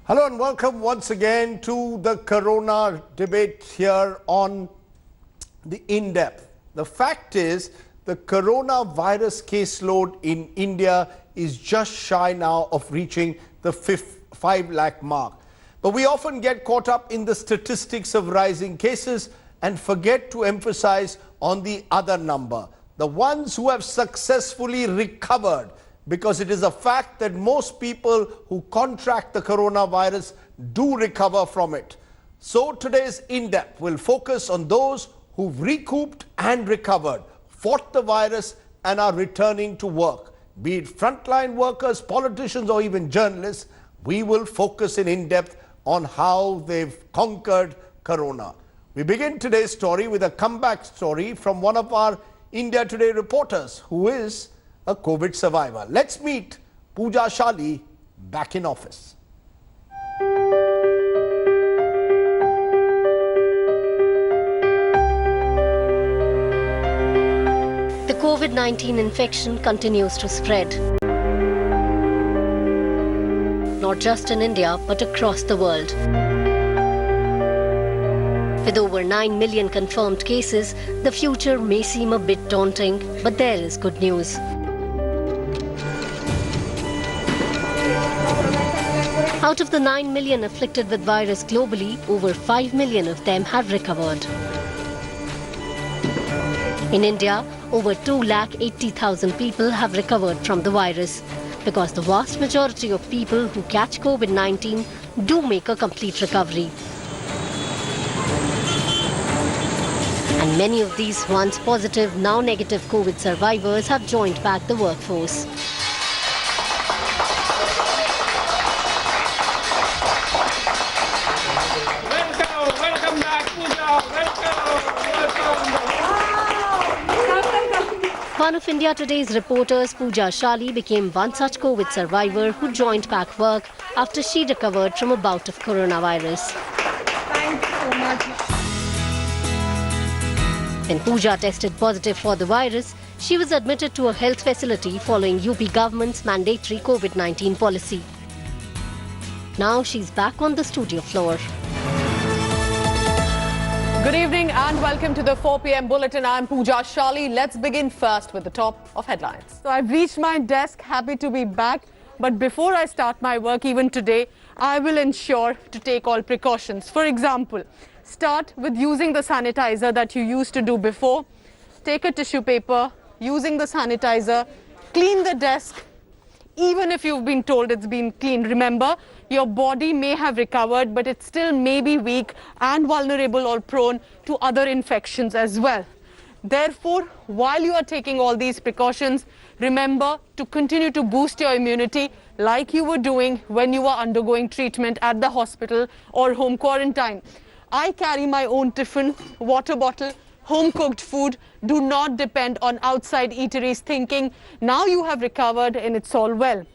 Hello and welcome once again to the Corona debate here on the In-Depth. The fact is, the coronavirus caseload in India is just shy now of reaching the 5 lakh mark. But we often get caught up in the statistics of rising cases and forget to emphasize on the other number, the ones who have successfully recovered. Because it is a fact that most people who contract the coronavirus do recover from it. So today's In-Depth will focus on those who've recouped and recovered, fought the virus and are returning to work. Be it frontline workers, politicians or even journalists, we will focus in In-Depth on how they've conquered corona. We begin today's story with a comeback story from one of our India Today reporters who is a COVID survivor. Let's meet Pooja Shali back in office. The COVID-19 infection continues to spread. Not just in India, but across the world. With over 9 million confirmed cases, the future may seem a bit daunting, but there is good news. Out of the 9 million afflicted with virus globally, over 5 million of them have recovered. In India, over 2,80,000 people have recovered from the virus, because the vast majority of people who catch COVID-19 do make a complete recovery. And many of these once positive, now negative COVID survivors have joined back the workforce. Welcome back, Pooja. Welcome. One of India Today's reporters, Pooja Shali, became one such COVID survivor who joined back work after she recovered from a bout of coronavirus. Thank you so much. When Pooja tested positive for the virus, she was admitted to a health facility following UP government's mandatory COVID-19 policy. Now she's back on the studio floor. Good evening and welcome to the 4 p.m. bulletin. I'm Pooja Shali. Let's begin first with the top of headlines. So I've reached my desk, happy to be back. But before I start my work, even today, I will ensure to take all precautions. For example, start with using the sanitizer that you used to do before. Take a tissue paper, using the sanitizer, clean the desk. Even if you've been told it's been cleaned, remember, your body may have recovered, but it still may be weak and vulnerable or prone to other infections as well. Therefore, while you are taking all these precautions, remember to continue to boost your immunity like you were doing when you were undergoing treatment at the hospital or home quarantine. I carry my own tiffin, water bottle, home-cooked food. Do not depend on outside eateries thinking, now you have recovered and it's all well.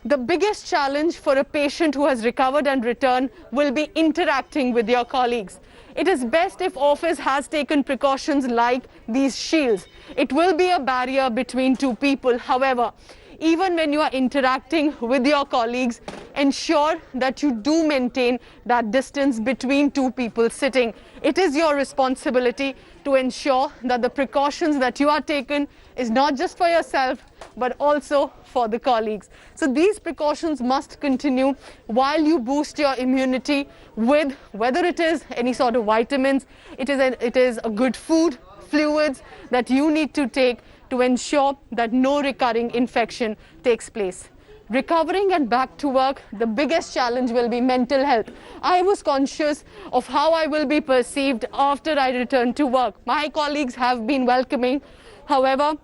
The biggest challenge for a patient who has recovered and returned will be interacting with your colleagues. It is best if office has taken precautions like these shields. It will be a barrier between two people. However, even when you are interacting with your colleagues, ensure that you do maintain that distance between two people sitting. It is your responsibility to ensure that the precautions that you are taking is not just for yourself, but also for the colleagues. So these precautions must continue while you boost your immunity with, whether it is any sort of vitamins, it is a good food, fluids that you need to take to ensure that no recurring infection takes place. Recovering and back to work, the biggest challenge will be mental health. I was conscious of how I will be perceived after I return to work. My colleagues have been welcoming. However,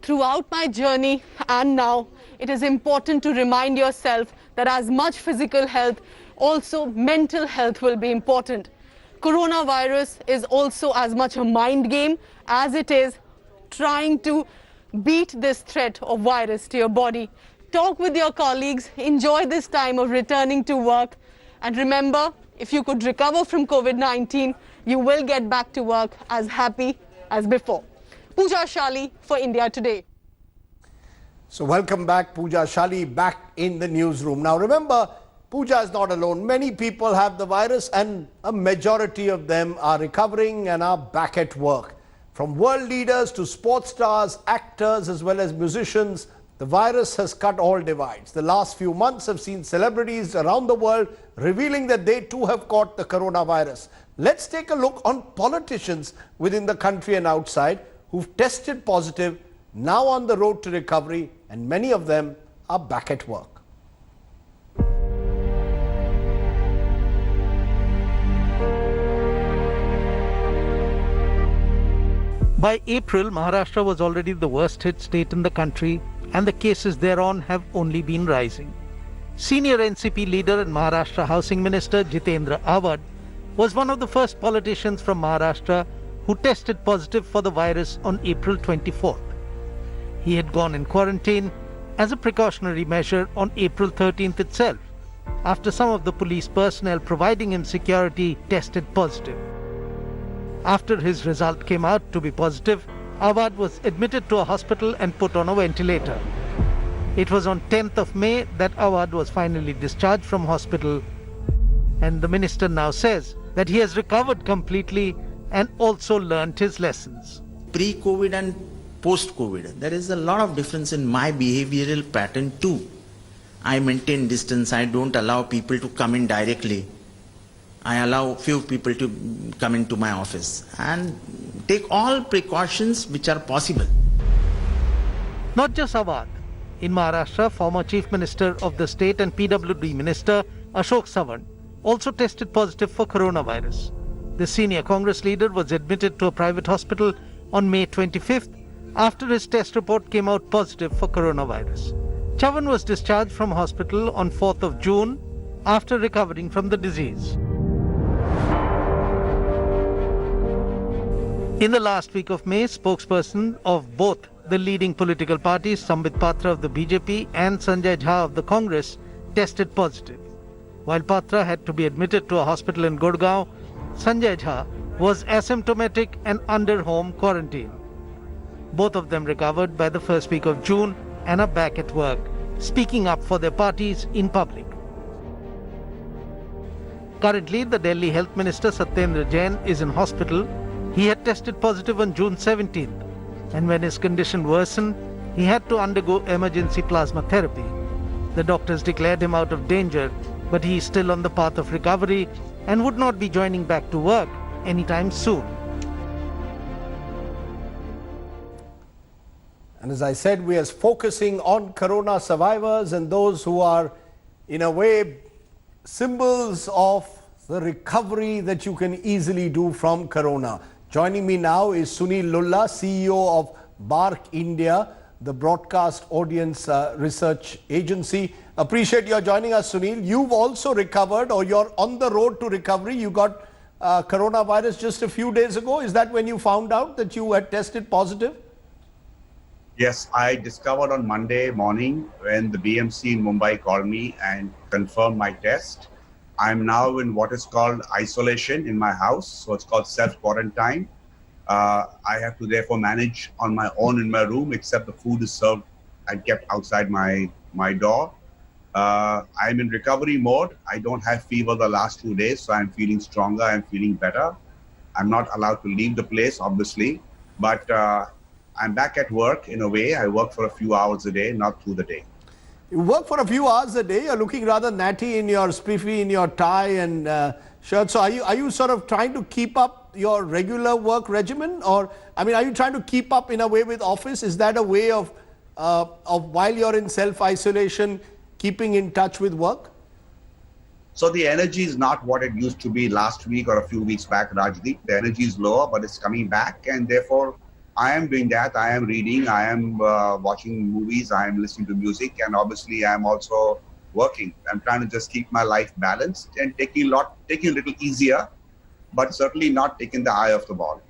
throughout my journey and now, it is important to remind yourself that as much physical health, also mental health will be important. Coronavirus is also as much a mind game as it is trying to beat this threat of virus to your body. Talk with your colleagues, enjoy this time of returning to work, and remember, if you could recover from COVID-19, you will get back to work as happy as before. Pooja Shali for India Today. So welcome back, Pooja Shali, back in the newsroom. Now remember, Pooja is not alone. Many people have the virus and a majority of them are recovering and are back at work. From world leaders to sports stars, actors as well as musicians, the virus has cut all divides. The last few months have seen celebrities around the world revealing that they too have caught the coronavirus. Let's take a look on politicians within the country and outside who've tested positive, now on the road to recovery, and many of them are back at work. By April, Maharashtra was already the worst hit state in the country, and the cases thereon have only been rising. Senior NCP leader and Maharashtra Housing Minister Jitendra Awad was one of the first politicians from Maharashtra who tested positive for the virus on April 24th. He had gone in quarantine as a precautionary measure on April 13th itself, after some of the police personnel providing him security tested positive. After his result came out to be positive, Awad was admitted to a hospital and put on a ventilator. It was on 10th of May that Awad was finally discharged from hospital, and the minister now says that he has recovered completely and also learnt his lessons. Pre-COVID and post-COVID, there is a lot of difference in my behavioral pattern too. I maintain distance, I don't allow people to come in directly. I allow few people to come into my office and take all precautions which are possible. Not just Awad. In Maharashtra, former Chief Minister of the state and PWD Minister Ashok Savan also tested positive for coronavirus. The senior Congress leader was admitted to a private hospital on May 25th after his test report came out positive for coronavirus. Chavan was discharged from hospital on 4th of June after recovering from the disease. In the last week of May, spokesperson of both the leading political parties, Sambit Patra of the BJP and Sanjay Jha of the Congress, tested positive. While Patra had to be admitted to a hospital in Gurgaon, Sanjay Jha was asymptomatic and under home quarantine. Both of them recovered by the first week of June and are back at work, speaking up for their parties in public. Currently, the Delhi Health Minister Satyendra Jain is in hospital. He had tested positive on June 17th, and when his condition worsened, he had to undergo emergency plasma therapy. The doctors declared him out of danger, but he is still on the path of recovery and would not be joining back to work anytime soon. And as I said, we are focusing on corona survivors and those who are, in a way, symbols of the recovery that you can easily do from corona. Joining me now is Sunil Lulla, CEO of BAARC India, the Broadcast Audience Research Agency. Appreciate your joining us, Sunil. You've also recovered, or you're on the road to recovery. You got coronavirus just a few days ago. Is that when you found out that you had tested positive? Yes, I discovered on Monday morning when the BMC in Mumbai called me and confirmed my test. I'm now in what is called isolation in my house, so it's called self-quarantine. I have to therefore manage on my own in my room, except the food is served and kept outside my door. I'm in recovery mode. I don't have fever the last 2 days, so I'm feeling stronger, I'm feeling better. I'm not allowed to leave the place, obviously, but I'm back at work in a way. I work for a few hours a day, not through the day. You work for a few hours a day. You're looking rather natty in your spiffy, in your tie and shirt. So are you sort of trying to keep up your regular work regimen? Or, I mean, are you trying to keep up in a way with office? Is that a way of while you're in self-isolation, keeping in touch with work? So the energy is not what it used to be last week or a few weeks back, Rajdeep. The energy is lower, but it's coming back. And therefore, I am doing that. I am reading, I am watching movies, I am listening to music, and obviously I am also working. I'm trying to just keep my life balanced and taking a little easier, but certainly not taking the eye off the ball.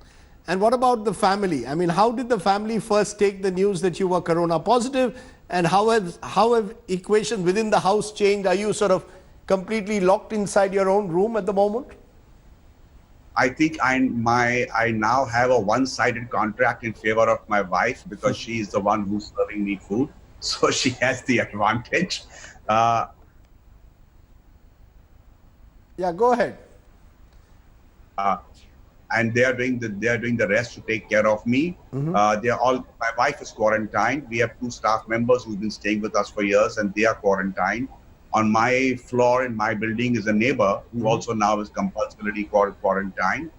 And what about the family? I mean, how did the family first take the news that you were corona positive, and how have equations within the house changed? Are you sort of completely locked inside your own room at the moment? I think I now have a one-sided contract in favor of my wife because she is the one who's serving me food. So she has the advantage. Yeah, go ahead. And they are doing the rest to take care of me. They are all. My wife is quarantined. We have 2 staff members who've been staying with us for years, and they are quarantined. On my floor in my building is a neighbor who also now is compulsorily quarantined.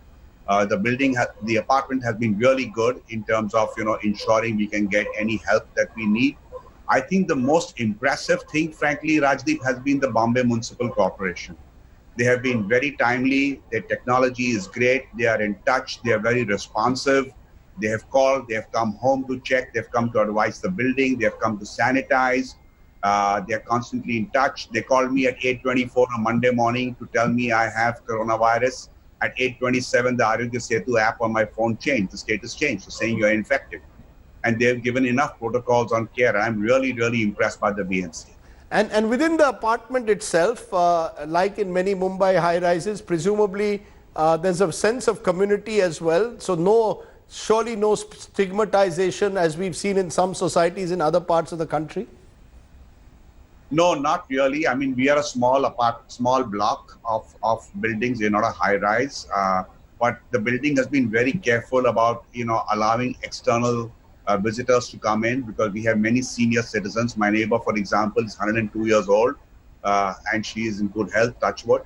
The apartment has been really good in terms of ensuring we can get any help that we need. I think the most impressive thing, frankly, Rajdeep, has been the Bombay Municipal Corporation. They have been very timely. Their technology is great. They are in touch. They are very responsive. They have called. They have come home to check. They've come to advise the building. They have come to sanitize. They are constantly in touch. They called me at 8:24 on Monday morning to tell me I have coronavirus. At 8:27, the Arogya Setu app on my phone changed. The status changed, so saying you're infected. And they've given enough protocols on care. I'm really, really impressed by the BMC. And within the apartment itself, like in many Mumbai high-rises, presumably there's a sense of community as well. So surely no stigmatization as we've seen in some societies in other parts of the country? No, not really. I mean, we are a small block of buildings. We're not a high-rise. But the building has been very careful about, allowing external visitors to come in, because we have many senior citizens. My neighbor, for example, is 102 years old, and she is in good health, touch wood.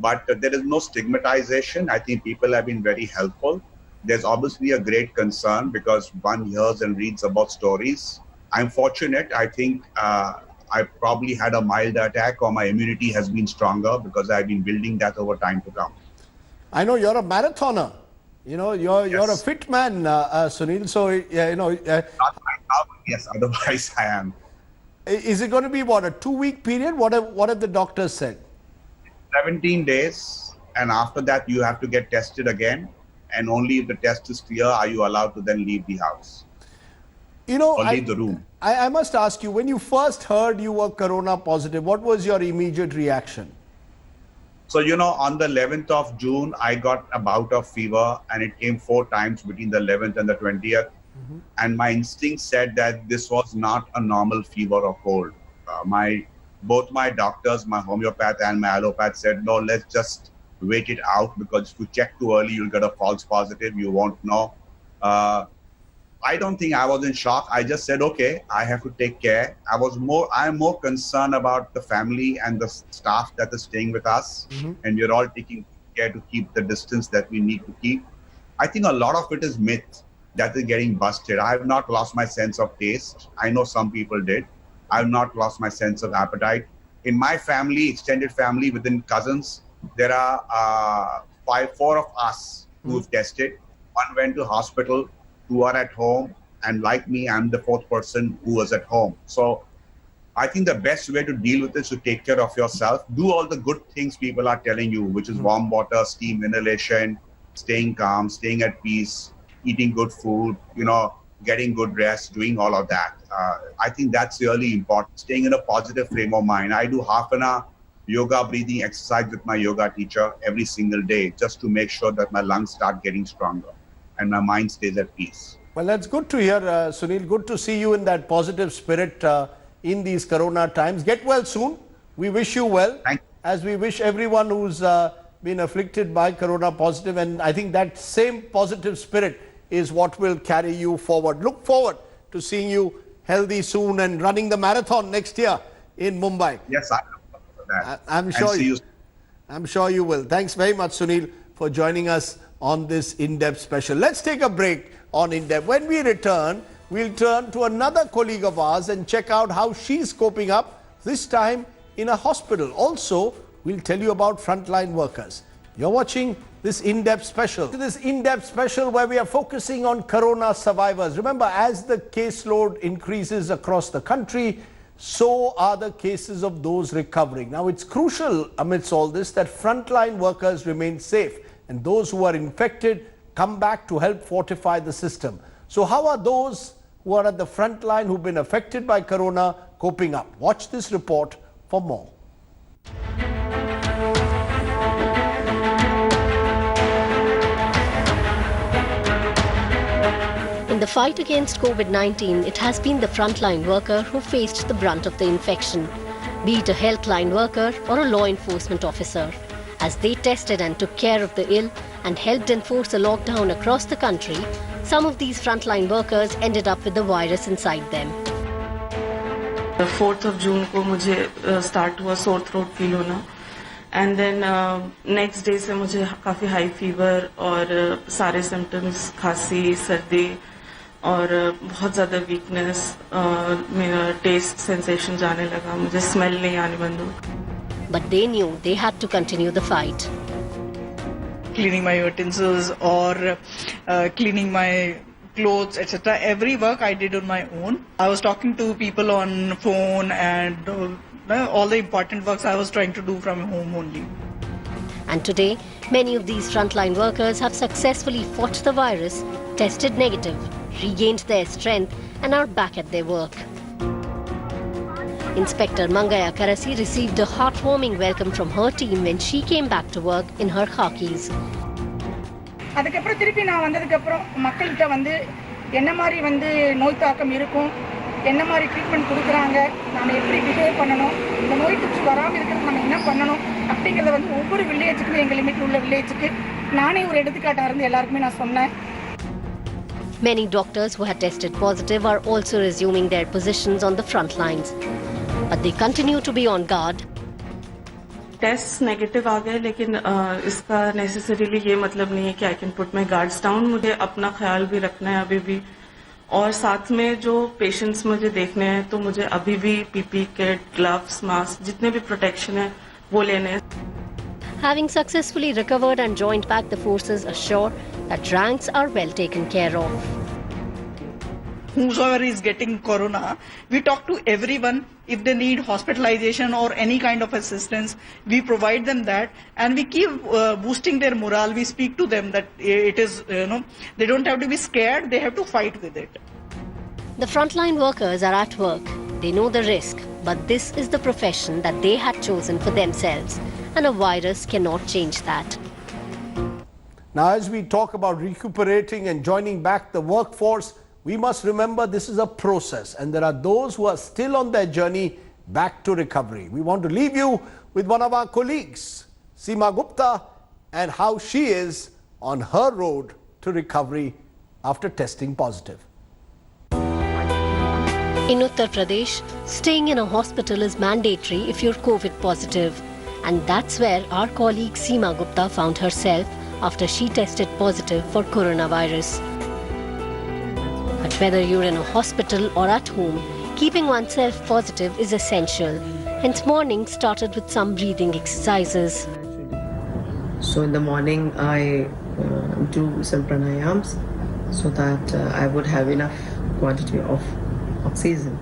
But there is no stigmatization. I think people have been very helpful. There's obviously a great concern because one hears and reads about stories. I'm fortunate. I think I probably had a mild attack, or my immunity has been stronger because I've been building that over time to come. I know you're a marathoner. You're a fit man, Sunil. So, Not right now, but yes, otherwise I am. Is it going to be, what, a 2-week period? What have the doctors said? 17 days. And after that, you have to get tested again. And only if the test is clear are you allowed to then leave the house. Or leave the room. I must ask you, when you first heard you were corona positive, what was your immediate reaction? So, on the 11th of June, I got a bout of fever, and it came 4 times between the 11th and the 20th. And my instinct said that this was not a normal fever or cold. Both my doctors, my homeopath and my allopath, said, no, let's just wait it out, because if you check too early, you'll get a false positive. You won't know. I don't think I was in shock. I just said, okay, I have to take care. I am more concerned about the family and the staff that is staying with us. And we're all taking care to keep the distance that we need to keep. I think a lot of it is myth that is getting busted. I have not lost my sense of taste. I know some people did. I have not lost my sense of appetite. In my family, extended family, within cousins, there are 4 of us who've tested. One went to hospital, 2 are at home, and like me, I'm the 4th person who was at home. So I think the best way to deal with this is to take care of yourself. Do all the good things people are telling you, which is warm water, steam inhalation, staying calm, staying at peace, eating good food, getting good rest, doing all of that. I think that's really important. Staying in a positive frame of mind. I do half an hour yoga breathing exercise with my yoga teacher every single day, just to make sure that my lungs start getting stronger and my mind stays at peace. Well, that's good to hear, Sunil. Good to see you in that positive spirit in these corona times. Get well soon. We wish you well. Thank you. As we wish everyone who's been afflicted by corona positive. And I think that same positive spirit is what will carry you forward. Look forward to seeing you healthy soon and running the marathon next year in Mumbai. Yes, I look forward to that. I'm sure you will. Thanks very much, Sunil, for joining us on this in-depth special. Let's take a break on in-depth. When we return, we'll turn to another colleague of ours and check out how she's coping up, this time in a hospital. Also, we'll tell you about frontline workers. You're watching this in-depth special. This in-depth special where we are focusing on corona survivors. Remember, as the caseload increases across the country, so are the cases of those recovering. Now, it's crucial amidst all this that frontline workers remain safe and those who are infected come back to help fortify the system. So how are those who are at the front line who've been affected by corona coping up? Watch this report for more. In the fight against COVID-19, it has been the frontline worker who faced the brunt of the infection, be it a healthline worker or a law enforcement officer. As they tested and took care of the ill and helped enforce a lockdown across the country, some of these frontline workers ended up with the virus inside them. The 4th of June को मुझे start हुआ sore throat feel होना, and then next day से मुझे काफ़ी high fever और सारे symptoms खांसी सर्दी और बहुत ज़्यादा weakness, मेरा taste sensation जाने लगा, मुझे smell नहीं आने बंद हो. But they knew they had to continue the fight. Cleaning my utensils or cleaning my clothes, etc. Every work I did on my own. I was talking to people on phone and all the important works I was trying to do from home only. And today, many of these frontline workers have successfully fought the virus, tested negative, regained their strength and are back at their work. Inspector Mangaya Karasi received a heartwarming welcome from her team when she came back to work in her khakis. அதுக்கப்புறம் திருப்பி நான் வந்ததுக்கப்புறம் மக்கள்கிட்ட வந்து என்ன மாதிரி வந்து நோய் தாக்கம் இருக்கும், என்ன மாதிரி ட்ரீட்மெண்ட் கொடுக்குறாங்க, நம்ம எப்படி பிஹேவ் பண்ணணும், இந்த நோய் தொற்று வராமல் இருக்கிறது நம்ம என்ன பண்ணணும் அப்படிங்கிறத வந்து ஒவ்வொரு வில்லேஜுக்கும் எங்கள் லிமிட்டில் உள்ள வில்லேஜுக்கு நானே ஒரு எடுத்துக்காட்டாக இருந்து எல்லாருக்குமே நான் சொன்னேன். Many doctors who had tested positive are also resuming their positions on the front lines. But they continue to be on guard. Tests negative आ गए, लेकिन इसका necessarily ये मतलब नहीं है कि I can put my guards down. मुझे अपना ख्याल भी रखना है अभी भी, और साथ में जो patients मुझे देखने हैं तो मुझे अभी भी PPE kit, gloves, mask, जितने भी protection है वो लेने हैं. Having successfully recovered and joined back, the forces assure that ranks are well taken care of. Whosoever is getting corona, we talk to everyone. If they need hospitalization or any kind of assistance, we provide them that, and we keep boosting their morale. We speak to them that it is, they don't have to be scared, they have to fight with it. The frontline workers are at work. They know the risk, but this is the profession that they had chosen for themselves, and a virus cannot change that. Now, as we talk about recuperating and joining back the workforce, we must remember this is a process, and there are those who are still on their journey back to recovery. We want to leave you with one of our colleagues, Seema Gupta, and how she is on her road to recovery after testing positive. In Uttar Pradesh, staying in a hospital is mandatory if you're COVID positive. And that's where our colleague Seema Gupta found herself after she tested positive for coronavirus. But whether you're in a hospital or at home, keeping oneself positive is essential. Hence, morning started with some breathing exercises. So in the morning, I do some pranayams so that I would have enough quantity of oxygen.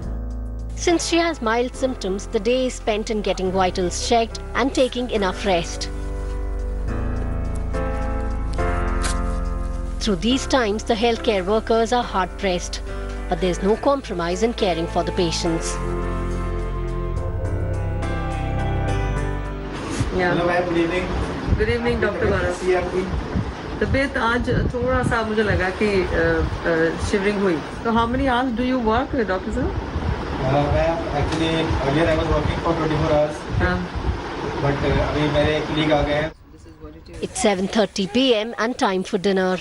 Since she has mild symptoms, the day is spent in getting vitals checked and taking enough rest. Through these times, the healthcare workers are hard-pressed, but there's no compromise in caring for the patients. Yeah. Hello, ma'am. Good evening. Good evening, Dr. Gaurav. तबीयत आज थोड़ा सा मुझे लगा कि shivering हुई. So how many hours do you work, Dr. sir? Ma'am, actually earlier I was working for 24 hours. But अभी मेरे colleague आ गए हैं. It's 7:30 p.m. and time for dinner.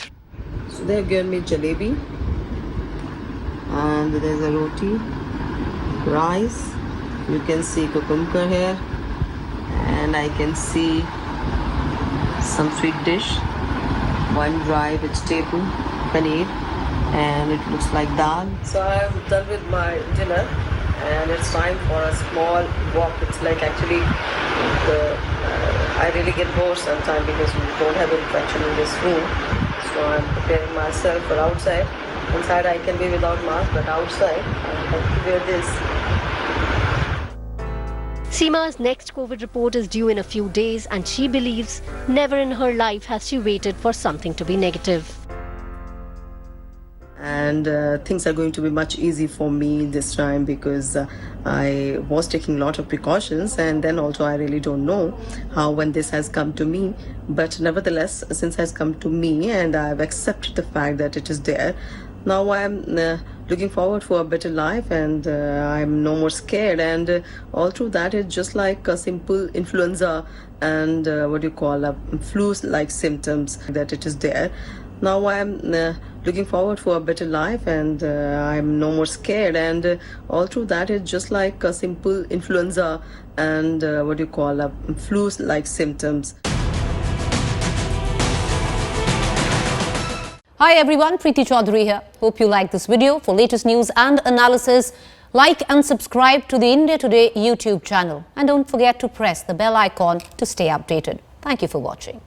So they have given me jalebi, and there's a roti, rice. You can see cucumber here, and I can see some sweet dish, one dry vegetable, paneer, and it looks like dal. So I'm done with my dinner, and it's time for a small walk. It's like actually I really get bored sometimes because we don't have infection in this room. So I'm preparing myself for outside. Inside I can be without mask, but outside I have to wear this. Seema's next COVID report is due in a few days, and she believes never in her life has she waited for something to be negative. And things are going to be much easier for me this time because I was taking a lot of precautions, and then also I really don't know how when this has come to me, but nevertheless, since it has come to me and I've accepted the fact that it is there, now I'm looking forward for a better life, and I'm no more scared. And all through that, it's just like a simple influenza and flu-like symptoms that it is there. Now I'm looking forward for a better life, and I'm no more scared. And all through that, it's just like a simple influenza and flu-like symptoms. Hi everyone, Preeti Chaudhary here. Hope you like this video. For latest news and analysis, like and subscribe to the India Today YouTube channel. And don't forget to press the bell icon to stay updated. Thank you for watching.